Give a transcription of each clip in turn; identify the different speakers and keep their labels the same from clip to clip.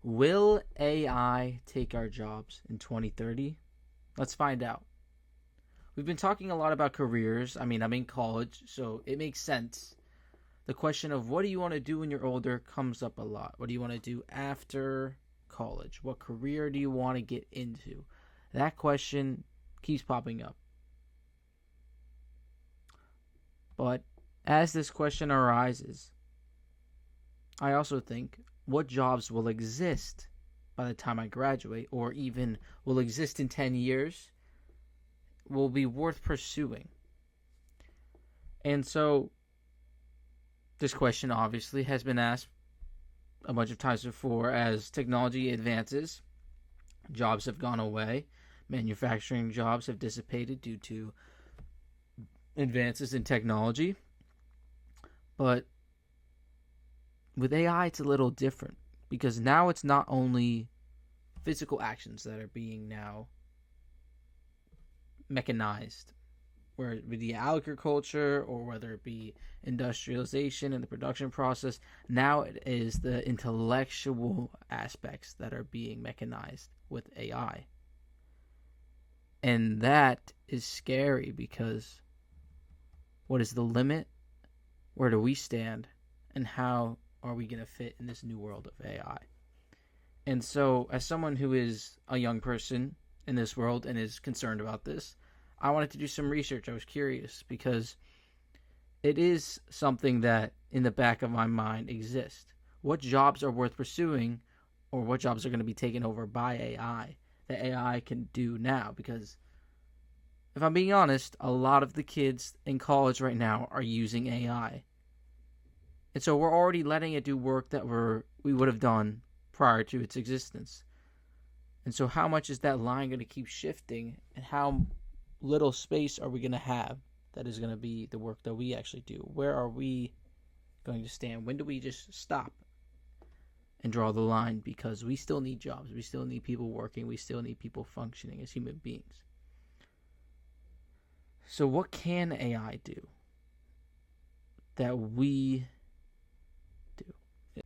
Speaker 1: Will AI take our jobs in 2030? Let's find out. We've been talking a lot about careers. I mean, I'm in college, so it makes sense. The question of what do you want to do when you're older comes up a lot. What do you want to do after college? What career do you want to get into? That question keeps popping up. But as this question arises, I also think what jobs will exist by the time I graduate, or even will exist in 10 years, will be worth pursuing. And so, this question obviously has been asked a bunch of times before. As technology advances, jobs have gone away, manufacturing jobs have dissipated due to advances in technology. But with AI, it's a little different because now it's not only physical actions that are being now mechanized, whether it be agriculture or whether it be industrialization and the production process. Now it is the intellectual aspects that are being mechanized with AI. And that is scary because what is the limit? Where do we stand? And how are we going to fit in this new world of AI? And so, as someone who is a young person in this world and is concerned about this, I wanted to do some research. I was curious because it is something that in the back of my mind exists. What jobs are worth pursuing, or what jobs are going to be taken over by AI that AI can do now? Because if I'm being honest, a lot of the kids in college right now are using AI. And so we're already letting it do work that we would have done prior to its existence. And so how much is that line going to keep shifting, and how little space are we going to have that is going to be the work that we actually do? Where are we going to stand? When do we just stop and draw the line? Because we still need jobs. We still need people working. We still need people functioning as human beings. So what can AI do that we do?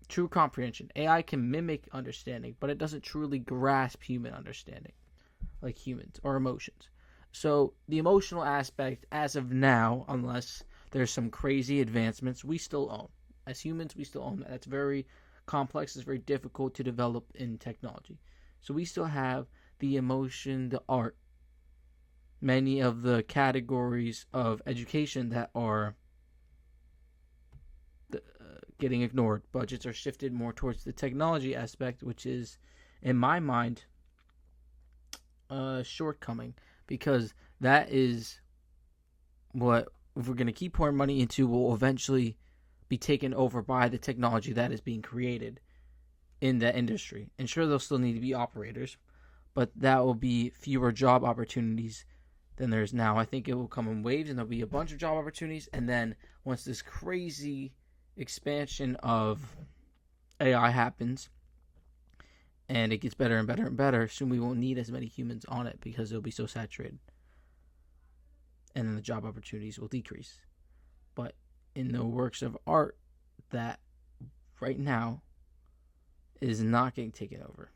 Speaker 1: True comprehension. AI can mimic understanding, but it doesn't truly grasp human understanding like humans or emotions. So the emotional aspect, as of now, unless there's some crazy advancements, we still own. As humans, we still own that. That's very complex. It's very difficult to develop in technology. So we still have the emotion, the art, many of the categories of education that are getting ignored. Budgets are shifted more towards the technology aspect, which is, in my mind, a shortcoming, because that is what, if we're going to keep pouring money into, will eventually be taken over by the technology that is being created in that industry. And sure, there'll still need to be operators, but that will be fewer job opportunities than there's now. I think it will come in waves, and there'll be a bunch of job opportunities, and then once this crazy expansion of AI happens and it gets better and better and better, soon we won't need as many humans on it because it'll be so saturated, and then the job opportunities will decrease. But in the works of art, that right now is not getting taken over.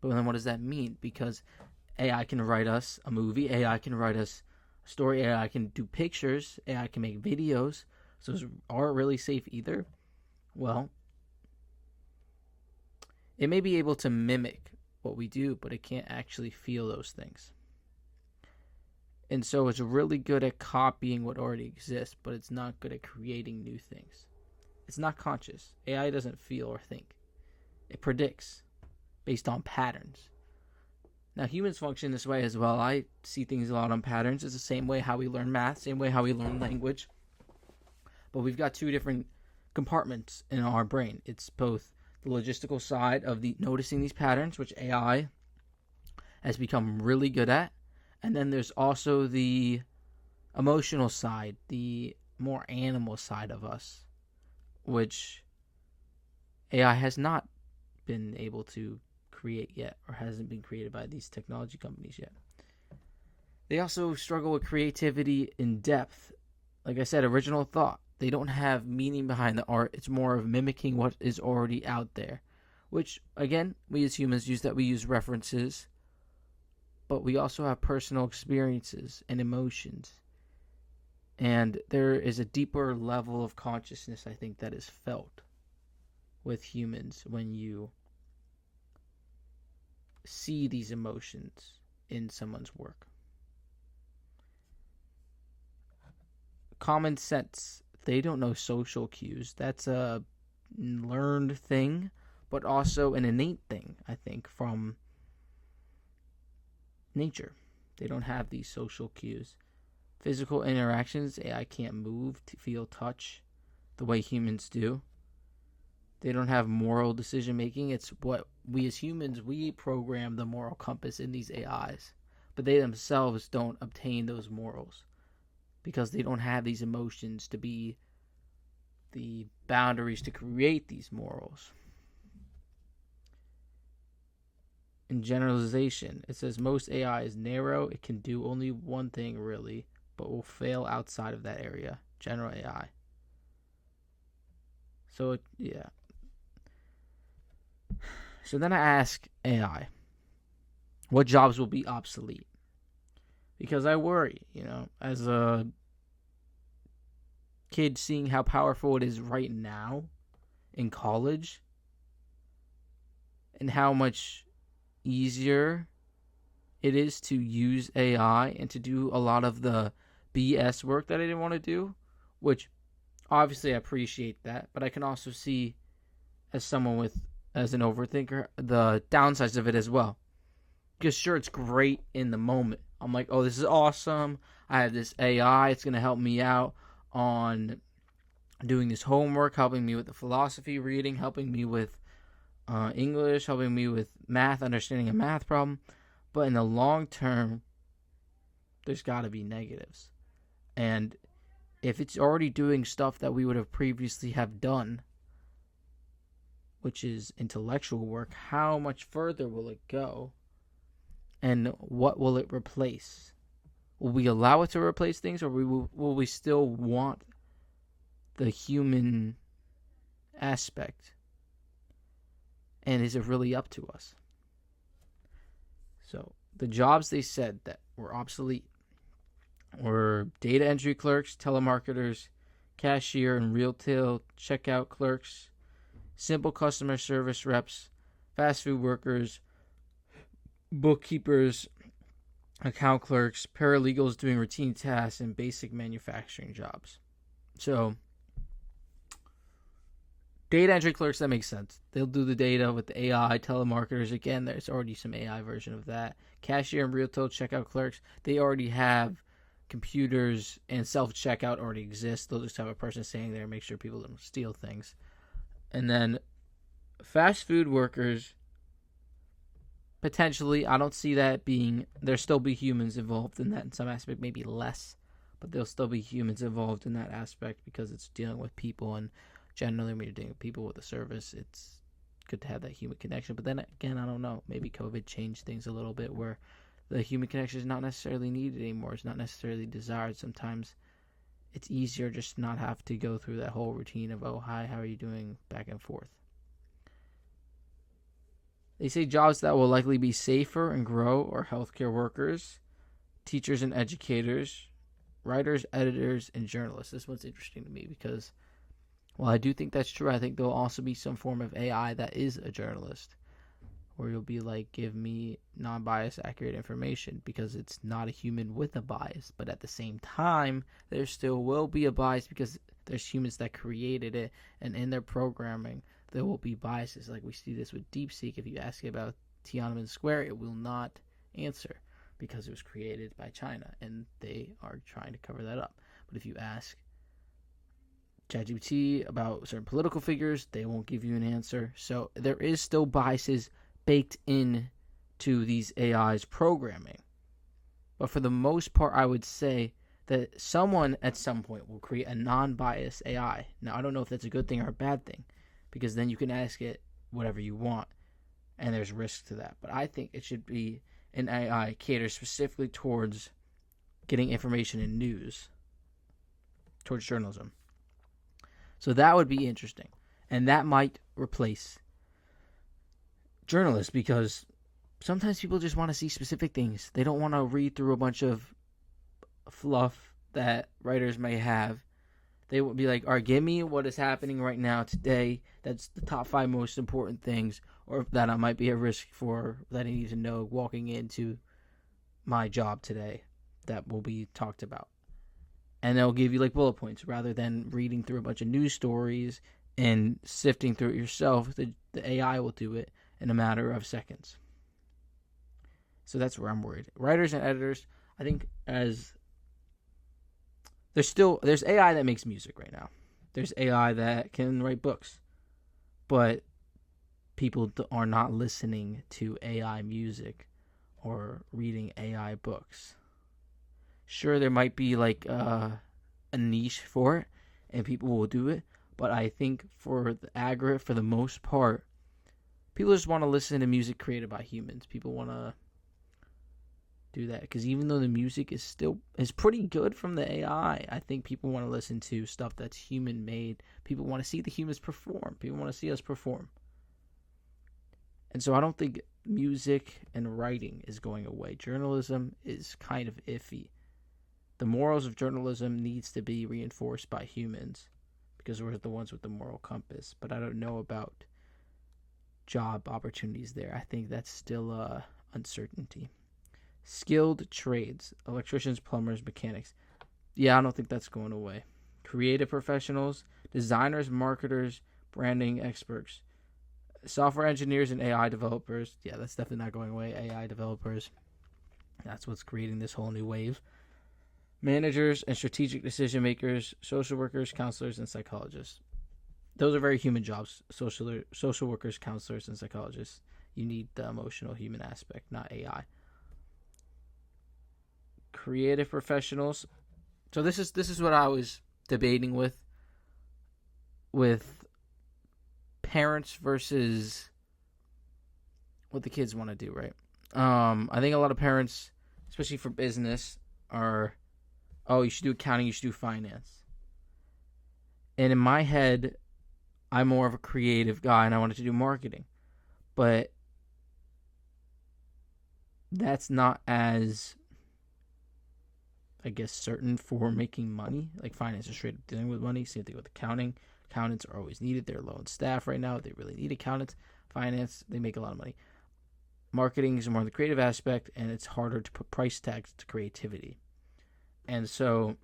Speaker 1: But then what does that mean? Because AI can write us a movie, AI can write us a story, AI can do pictures, AI can make videos. So is art really safe either? Well, it may be able to mimic what we do, but it can't actually feel those things. And so it's really good at copying what already exists, but it's not good at creating new things. It's not conscious. AI doesn't feel or think. It predicts based on patterns. Now, humans function this way as well. I see things a lot on patterns. It's the same way how we learn math, same way how we learn language. But we've got two different compartments in our brain. It's both the logistical side of the noticing these patterns, which AI has become really good at. And then there's also the emotional side, the more animal side of us, which AI has not been able to create yet, or hasn't been created by these technology companies yet. They also struggle with creativity in depth. Like I said, original thought. They don't have meaning behind the art. It's more of mimicking what is already out there. which, again, we as humans use that. We use references, but we also have personal experiences and emotions. And there is a deeper level of consciousness, I think, that is felt with humans when you see these emotions in someone's work. Common sense. They don't know social cues. That's a learned thing, but also an innate thing, I think, from nature. They don't have these social cues. Physical interactions, AI can't move, feel, touch the way humans do. They don't have moral decision making. It's what we as humans, we program the moral compass in these AIs. But they themselves don't obtain those morals because they don't have these emotions to be the boundaries to create these morals. In generalization, it says most AI is narrow. It can do only one thing really, but will fail outside of that area. General AI. So, yeah. So then I ask AI, what jobs will be obsolete? Because I worry, as a kid seeing how powerful it is right now in college and how much easier it is to use AI and to do a lot of the BS work that I didn't want to do, which obviously I appreciate that, but I can also see as an overthinker, the downsides of it as well. Because sure, it's great in the moment. I'm like, oh, this is awesome. I have this AI. It's going to help me out on doing this homework, helping me with the philosophy reading, helping me with English, helping me with math, understanding a math problem. But in the long term, there's got to be negatives. And if it's already doing stuff that we would have previously have done, which is intellectual work, how much further will it go? And what will it replace? Will we allow it to replace things, or will we still want the human aspect? And is it really up to us? So the jobs they said that were obsolete were data entry clerks, telemarketers, cashier and retail checkout clerks, simple customer service reps, fast food workers, bookkeepers, account clerks, paralegals doing routine tasks, and basic manufacturing jobs. So, data entry clerks, that makes sense. They'll do the data with the AI. Telemarketers, again, there's already some AI version of that. Cashier and retail checkout clerks, they already have computers, and self-checkout already exists. They'll just have a person standing there and make sure people don't steal things. And then fast food workers, potentially, I don't see that being, there'll still be humans involved in that in some aspect, maybe less, but there'll still be humans involved in that aspect because it's dealing with people, and generally when you're dealing with people with a service, it's good to have that human connection. But then again, I don't know, maybe COVID changed things a little bit where the human connection is not necessarily needed anymore. It's not necessarily desired. Sometimes it's easier just to not have to go through that whole routine of, oh, hi, how are you doing, back and forth. They say jobs that will likely be safer and grow are healthcare workers, teachers and educators, writers, editors, and journalists. This one's interesting to me because, while I do think that's true, I think there'll also be some form of AI that is a journalist, where you'll be like, give me non-biased, accurate information, because it's not a human with a bias. But at the same time, there still will be a bias because there's humans that created it, and in their programming, there will be biases. Like we see this with DeepSeek. If you ask it about Tiananmen Square, it will not answer because it was created by China, and they are trying to cover that up. But if you ask ChatGPT about certain political figures, they won't give you an answer. So there is still biases baked in to these AI's programming. But for the most part, I would say that someone at some point will create a non-biased AI. Now, I don't know if that's a good thing or a bad thing, because then you can ask it whatever you want, and there's risk to that. But I think it should be an AI catered specifically towards getting information in news, towards journalism. So that would be interesting. And that might replace journalists, because sometimes people just want to see specific things. They don't want to read through a bunch of fluff that writers may have. They would be like, all right, give me what is happening right now today. That's the top 5 most important things, or that I might be at risk for that I need to know walking into my job today that will be talked about. And they'll give you like bullet points rather than reading through a bunch of news stories and sifting through it yourself. The AI will do it in a matter of seconds. So that's where I'm worried. Writers and editors, I think there's AI that makes music right now. There's AI that can write books. But people are not listening to AI music or reading AI books. Sure, there might be like a niche for it, and people will do it. But I think for the most part, people just want to listen to music created by humans. People want to do that, because even though the music is pretty good from the AI, I think people want to listen to stuff that's human made. People want to see the humans perform. People want to see us perform. And so I don't think music and writing is going away. Journalism is kind of iffy. The morals of journalism needs to be reinforced by humans, because we're the ones with the moral compass. But I don't know about job opportunities there. I think that's still uncertainty. Skilled trades, electricians, plumbers, mechanics. Yeah, I don't think that's going away. Creative professionals, designers, marketers, branding experts, software engineers, and AI developers. Yeah, that's definitely not going away. AI developers. That's what's creating this whole new wave. Managers and strategic decision makers, social workers, counselors, and psychologists. Those are very human jobs. Social workers, counselors, and psychologists. You need the emotional human aspect, not AI. Creative professionals. So this is what I was debating with parents versus what the kids want to do, right? I think a lot of parents, especially for business, are, oh, you should do accounting, you should do finance. And in my head, I'm more of a creative guy and I wanted to do marketing. But that's not as, I guess, certain for making money. Like finance is straight up dealing with money. Same thing with accounting. Accountants are always needed. They're low in staff right now. They really need accountants. Finance, they make a lot of money. Marketing is more the creative aspect, and it's harder to put price tags to creativity. And so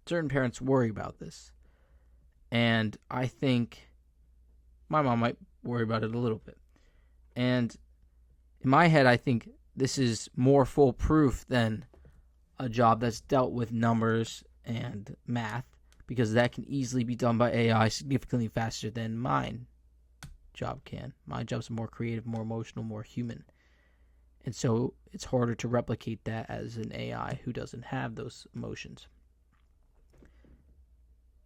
Speaker 1: certain parents worry about this. And I think my mom might worry about it a little bit. And in my head, I think this is more foolproof than a job that's dealt with numbers and math, because that can easily be done by AI significantly faster than mine job can. My job's more creative, more emotional, more human. And so it's harder to replicate that as an AI who doesn't have those emotions.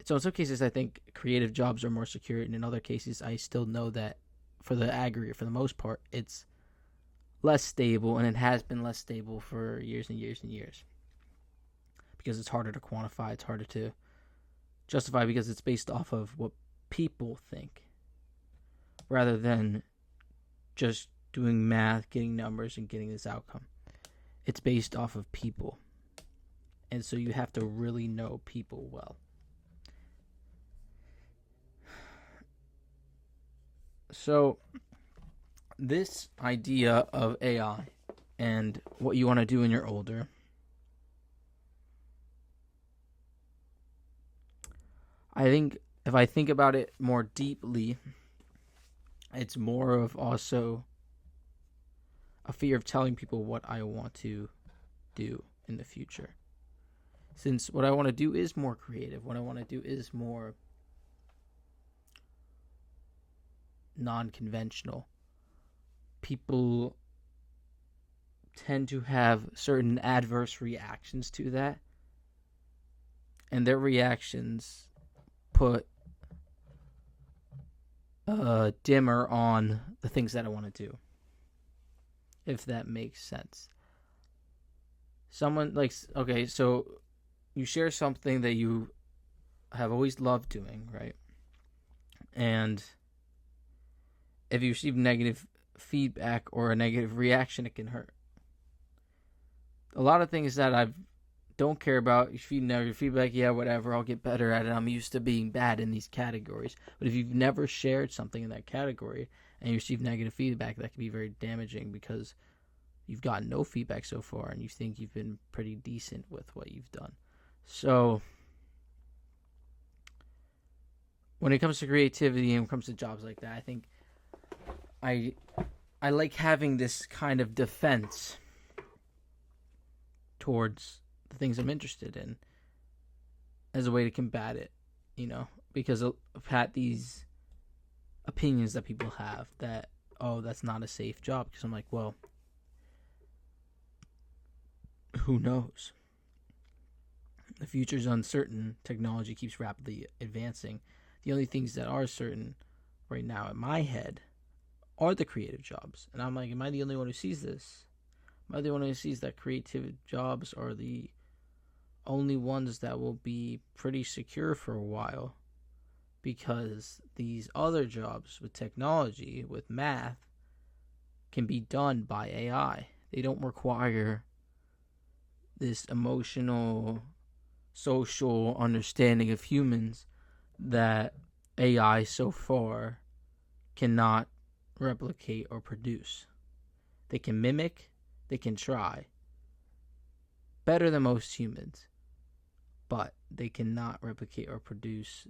Speaker 1: So in some cases, I think creative jobs are more secure, and in other cases, I still know that for the aggregate, for the most part, it's less stable, and it has been less stable for years and years and years. Because it's harder to quantify, it's harder to justify, because it's based off of what people think, rather than just doing math, getting numbers, and getting this outcome. It's based off of people. And so you have to really know people well. So this idea of AI and what you want to do when you're older, I think if I think about it more deeply, it's more of also a fear of telling people what I want to do in the future. Since what I want to do is more creative, what I want to do is more non-conventional. People tend to have certain adverse reactions to that, and their reactions put a dimmer on the things that I want to do, if that makes sense. Someone likes, okay, so you share something that you have always loved doing, right? And if you receive negative feedback or a negative reaction, it can hurt. A lot of things that I don't care about, if you negative feedback, yeah, whatever, I'll get better at it. I'm used to being bad in these categories. But if you've never shared something in that category and you receive negative feedback, that can be very damaging because you've gotten no feedback so far and you think you've been pretty decent with what you've done. So when it comes to creativity and when it comes to jobs like that, I think I like having this kind of defense towards the things I'm interested in as a way to combat it, because I've had these opinions that people have that, oh, that's not a safe job, because I'm like, well, who knows? The future's uncertain. Technology keeps rapidly advancing. The only things that are certain right now in my head are the creative jobs. And I'm like, am I the only one who sees this? Am I the one who sees that creative jobs are the only ones that will be pretty secure for a while? Because these other jobs with technology, with math, can be done by AI. They don't require this emotional, social understanding of humans that AI so far cannot replicate or produce. They can mimic, they can try. Better than most humans. But they cannot replicate or produce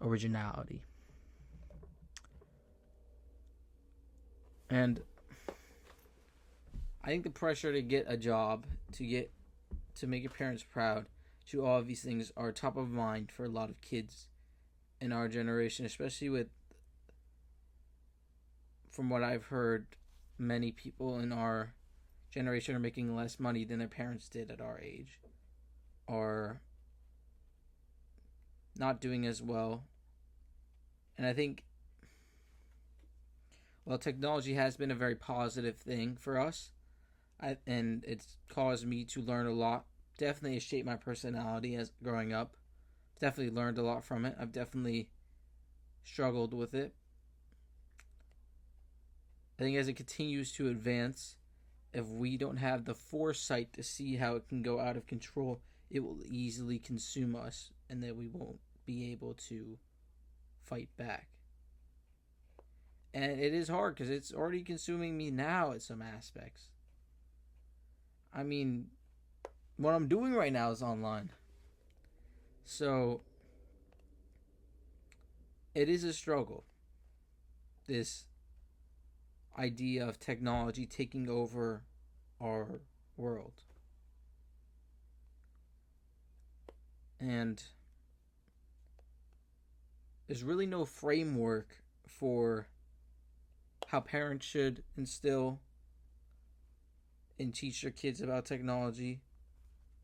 Speaker 1: originality. And I think the pressure to get a job, to make your parents proud, to all of these things are top of mind for a lot of kids in our generation, especially with, from what I've heard, many people in our generation are making less money than their parents did at our age, are not doing as well. And I think, well, technology has been a very positive thing for us, and it's caused me to learn a lot. Definitely has shaped my personality as growing up. Definitely learned a lot from it. I've definitely struggled with it. I think as it continues to advance, if we don't have the foresight to see how it can go out of control, it will easily consume us, and that we won't be able to fight back. And it is hard because it's already consuming me now at some aspects. I mean, what I'm doing right now is online. So it is a struggle. This idea of technology taking over our world. And there's really no framework for how parents should instill and teach their kids about technology,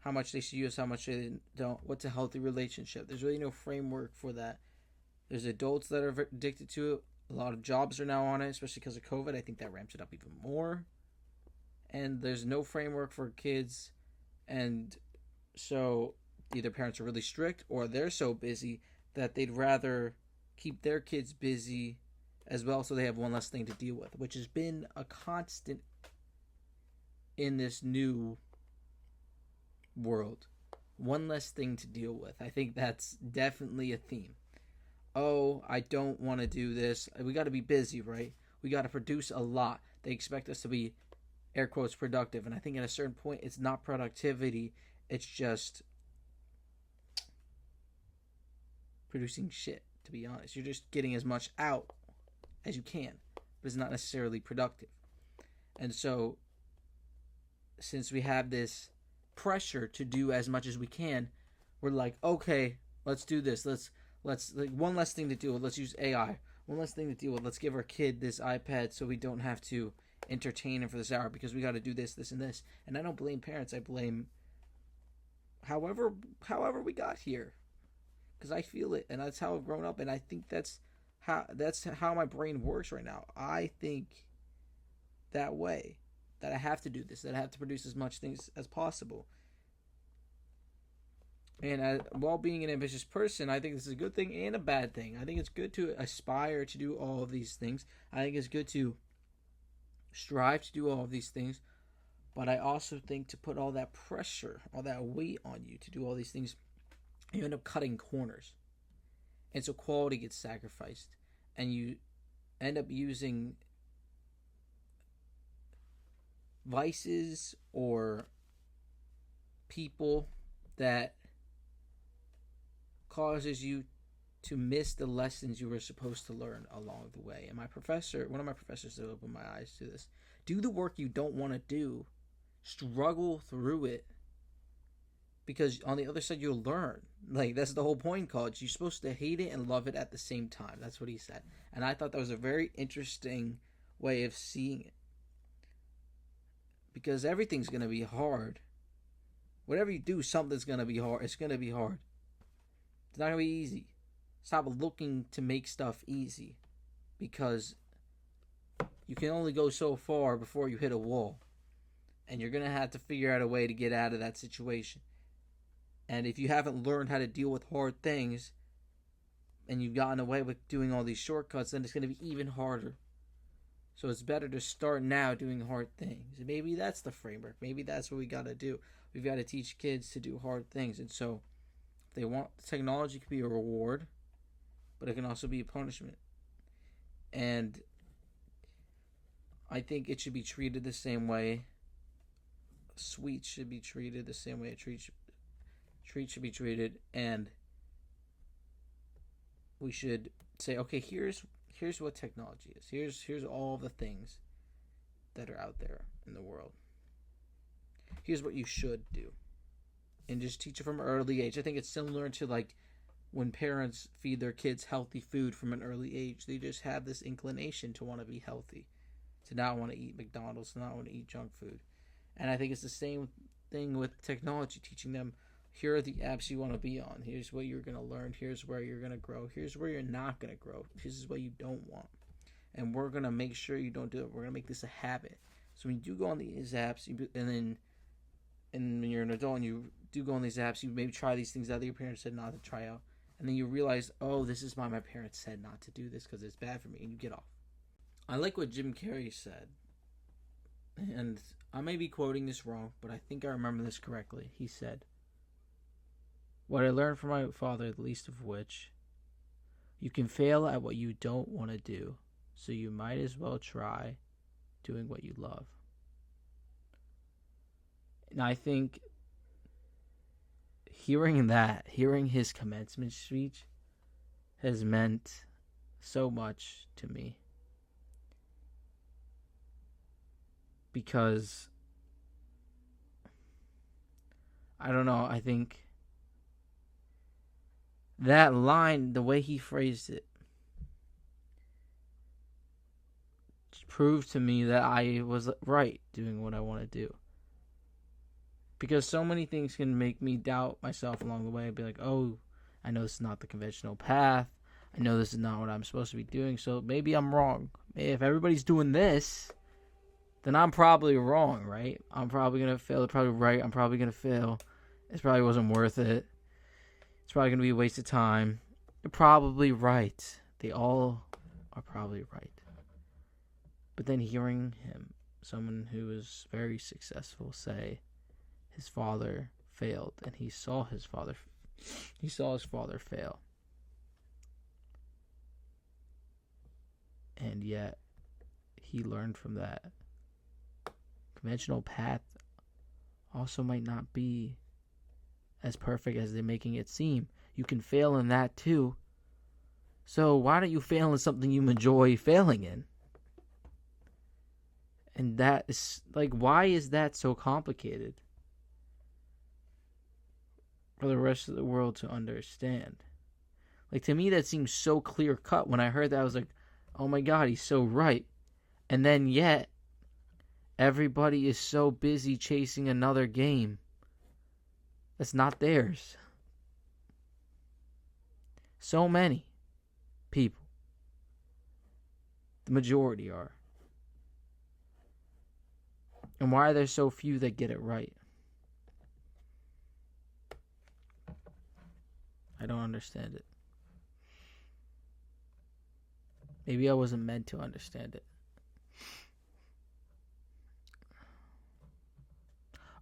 Speaker 1: how much they should use, how much they don't, what's a healthy relationship. There's really no framework for that. There's adults that are addicted to it. A lot of jobs are now on it, especially because of COVID. I think that ramps it up even more. And there's no framework for kids. And so either parents are really strict or they're so busy that they'd rather keep their kids busy as well so they have one less thing to deal with, which has been a constant in this new world. One less thing to deal with. I think that's definitely a theme. Oh, I don't want to do this. We got to be busy, right? We got to produce a lot. They expect us to be, air quotes, productive. And I think at a certain point, it's not productivity. It's just producing shit, to be honest. You're just getting as much out as you can, but it's not necessarily productive. And so, since we have this pressure to do as much as we can, we're like, okay, let's do this. Let's like one less thing to deal with. Let's use AI. One less thing to deal with. Let's give our kid this iPad so we don't have to entertain him for this hour because we got to do this, this, and this. And I don't blame parents. I blame however we got here, because I feel it, and that's how I've grown up, and I think that's how my brain works right now. I think that way, that I have to do this, that I have to produce as much things as possible. And while being an ambitious person, I think this is a good thing and a bad thing. I think it's good to aspire to do all of these things. I think it's good to strive to do all of these things. But I also think to put all that pressure, all that weight on you to do all these things, you end up cutting corners. And so quality gets sacrificed. And you end up using vices or people that causes you to miss the lessons you were supposed to learn along the way. And one of my professors opened my eyes to this. Do the work you don't want to do. Struggle through it. Because on the other side, you'll learn. Like, that's the whole point in college. You're supposed to hate it and love it at the same time. That's what he said. And I thought that was a very interesting way of seeing it. Because everything's going to be hard. Whatever you do, something's going to be hard. It's going to be hard. It's not going to be easy. Stop looking to make stuff easy. Because you can only go so far before you hit a wall. And you're going to have to figure out a way to get out of that situation. And if you haven't learned how to deal with hard things, and you've gotten away with doing all these shortcuts, then it's going to be even harder. So it's better to start now doing hard things. And maybe that's the framework. Maybe that's what we got to do. We've got to teach kids to do hard things. And so if they want, technology can be a reward, but it can also be a punishment. And I think it should be treated the same way. Sweets should be treated the same way a treat should be treated. And we should say, okay, here's what technology is. Here's all the things that are out there in the world. Here's what you should do. And just teach it from an early age. I think it's similar to like when parents feed their kids healthy food from an early age. They just have this inclination to want to be healthy, to not want to eat McDonald's, to not want to eat junk food. And I think it's the same thing with technology, teaching them, here are the apps you want to be on. Here's what you're going to learn. Here's where you're going to grow. Here's where you're not going to grow. This is what you don't want. And we're going to make sure you don't do it. We're going to make this a habit. So when you do go on these apps, and when you're an adult and you do go on these apps, you maybe try these things that your parents said not to try out. And then you realize, oh, this is why my parents said not to do this, because it's bad for me. And you get off. I like what Jim Carrey said. And I may be quoting this wrong, but I think I remember this correctly. He said, "What I learned from my father, the least of which, you can fail at what you don't want to do, so you might as well try doing what you love." And I think hearing his commencement speech has meant so much to me. Because, I don't know, I think that line, the way he phrased it, proved to me that I was right doing what I want to do. Because so many things can make me doubt myself along the way and be like, oh, I know this is not the conventional path. I know this is not what I'm supposed to be doing, so maybe I'm wrong. If everybody's doing this, then I'm probably wrong, right? I'm probably going to fail. They're probably right. I'm probably going to fail. It probably wasn't worth it. It's probably going to be a waste of time. They're probably right. They all are probably right. But then hearing him, someone who was very successful, say his father failed, and he saw his father fail. And yet, he learned from that. Conventional path also might not be as perfect as they're making it seem. You can fail in that too. So why don't you fail in something you enjoy failing in? And that is, like, why is that so complicated for the rest of the world to understand? Like, to me, that seems so clear cut. When I heard that, I was like, oh my God, he's so right. And then yet, everybody is so busy chasing another game that's not theirs. So many people, the majority are. And why are there so few that get it right? I don't understand it. Maybe I wasn't meant to understand it.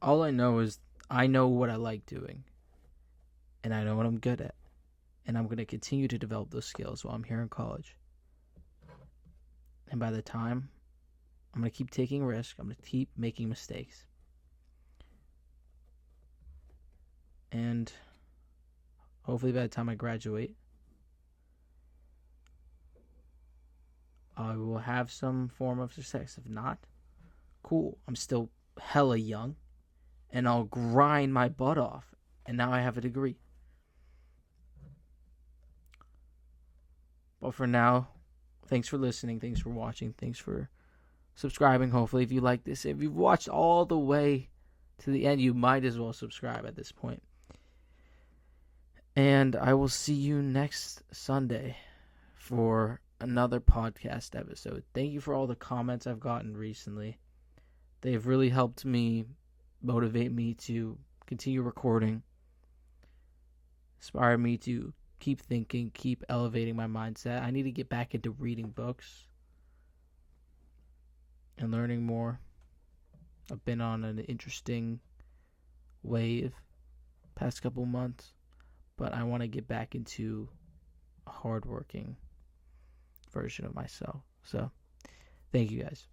Speaker 1: All I know is I know what I like doing, and I know what I'm good at, and I'm going to continue to develop those skills while I'm here in college. And by the time, I'm going to keep taking risks, I'm going to keep making mistakes. And hopefully by the time I graduate, I will have some form of success. If not, cool. I'm still hella young, and I'll grind my butt off, and now I have a degree. But for now, thanks for listening. Thanks for watching. Thanks for subscribing. Hopefully, if you like this, if you've watched all the way to the end, you might as well subscribe at this point. And I will see you next Sunday for another podcast episode. Thank you for all the comments I've gotten recently. They've really helped me motivate me to continue recording, inspire me to keep thinking, keep elevating my mindset. I need to get back into reading books and learning more. I've been on an interesting wave past couple months, but I want to get back into a hardworking version of myself. So, thank you guys.